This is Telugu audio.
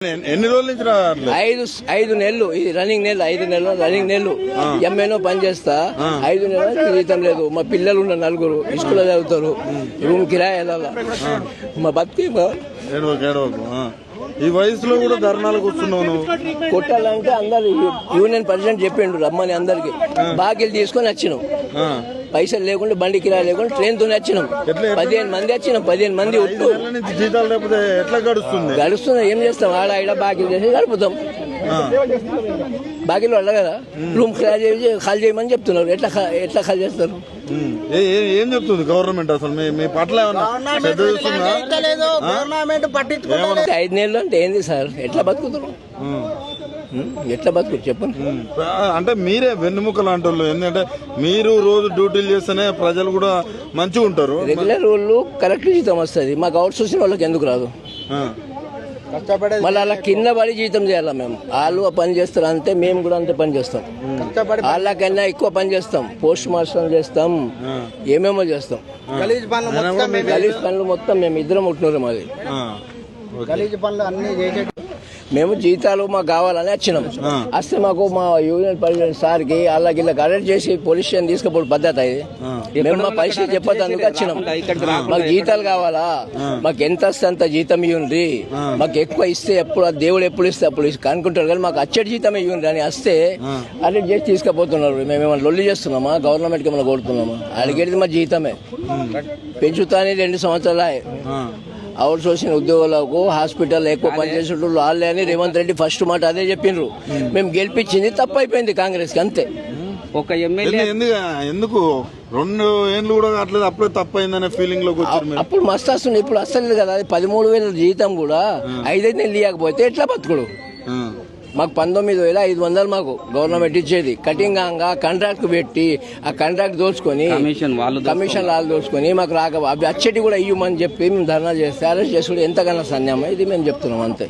ఎన్ని రోజుల నుంచి రావట్లేదు? ఐదు నెలలు ఇది రన్నింగ్ నెలలు, 5 నెలలు రన్నింగ్ నెలలు. ఎంఏనో పని చేస్తా, 5 నెలలు జీతం లేదు. మా పిల్లలు ఉన్న 4 స్కూల్లో చదువుతారు, రూమ్ కిరాయి వెళ్ళాలా, మా బతికి ఈ వయసులో కూడా ధర్నాలకు వస్తున్నావు నువ్వు? కొట్టాలంటే అందరు యూనియన్ ప్రెసిడెంట్ చెప్పిండు రమ్మని అందరికి. బాకీలు తీసుకొని వచ్చినాం, పైసలు లేకుండా బండి కిరాయి లేకుండా ట్రైన్ తోనే వచ్చినాం. 15 మంది వచ్చినాం, 15 మంది ఒట్టు. జీతాలు లేకపోతే ఎట్లా గడుస్తుంది? గడుస్తున్నా ఏం చేస్తాం, ఆడ బాకీలు చేసి గడుపుతాం. బాకీలు వాళ్ళ కదా, రూమ్ ఖాళీ చేయమని చెప్తున్నారు. ఎట్లా ఖాళీ చేస్తారు? ఏం చెప్తుంది గవర్నమెంట్ అసలు మీ పట్ల? 5 నెలలు అంటే ఏంది సార్? ఎట్లా బతుకుతారు? ఎట్లా బతుకు చెప్పండి. అంటే మీరే వెన్నుముక లాంటి వాళ్ళు. ఎందుకంటే మీరు రోజు డ్యూటీలు చేస్తేనే ప్రజలు కూడా మంచిగా ఉంటారు. రెగ్యులర్ వాళ్ళు కరెక్ట్ జీతం వస్తుంది, మాకు అవుట్ సోర్సింగ్ వాళ్ళకి ఎందుకు రాదు? మళ్ళీ అలా కింద పడి జీతం చేయాలా మేము? వాళ్ళు పని చేస్తారు అంతే, మేము కూడా అంతే పని చేస్తాం. వాళ్ళకైనా ఎక్కువ పని చేస్తాం, పోస్ట్ మాస్టర్ చేస్తాం, ఏమేమో చేస్తాం. గలీజ్ పనులు మొత్తం మేము ఇద్దరం ఉంటున్నాం. అది గలీజ్ పనులు అన్ని చేసే మేము జీతాలు మాకు కావాలని వచ్చినాం. వస్తే మాకు మా యూనియన్ ప్రెసిడెంట్ సార్కి వాళ్ళకి అరెస్ట్ చేసి పోలీస్ స్టేషన్ తీసుకుపోవడం పద్ధతి. అది మేము మా పరిస్థితి చెప్పేందుకు వచ్చినాం. మాకు జీతాలు కావాలా, మాకు ఎంత వస్తే అంత జీతం ఇవ్వండి, మాకు ఎక్కువ ఇస్తే ఎప్పుడు దేవుడు ఎప్పుడు ఇస్తే అప్పుడు కనుక్కుంటారు, కానీ మాకు అచ్చడి జీతం ఇవ్వండి అని వస్తే అరెస్ట్ చేసి తీసుకుపోతున్నారు. మేము ఏమైనా లొల్లి చేస్తున్నామా? గవర్నమెంట్కి ఏమైనా కొడుతున్నామా? అడిగేది మా జీతమే పెంచుతాని 2 సంవత్సరాలు. అవుట్ సోర్సింగ్ ఉద్యోగులకు హాస్పిటల్ ఎక్కువ పనిచేసేటప్పుడు వాళ్ళే అని రేవంత్ రెడ్డి ఫస్ట్ మాట అదే చెప్పిండ్రు. మేము గెలిపించింది తప్పు అయిపోయింది కాంగ్రెస్ కి, అంతే. ఒక ఎమ్మెల్యే ఎందుకు 2 ఏళ్ళు కూడా అట్లేదు, అప్పుడే తప్పు అయిందనే ఫీలింగ్ లోకి వచ్చారు. అప్పుడు మస్తు వస్తుంది, ఇప్పుడు వస్తలేదు కదా. 13,000 జీతం కూడా 5 నెలలు ఇవ్వకపోతే ఎట్లా బతుకుడు? మాకు 19,500 మాకు గవర్నమెంట్ ఇచ్చేది. కటింగ్ కాంట్రాక్ట్ పెట్టి ఆ కాంట్రాక్ట్ దోచుకొని కమిషన్ వాళ్ళు దోచుకొని మాకు రాక అవి అచ్చటి కూడా ఇవ్వమని చెప్పి మేము ధర్నా చేస్తే అరెస్ట్ చేసుకుంటే ఎంతకన్నా సన్యామం ఇది మేము చెప్తున్నాం, అంతే.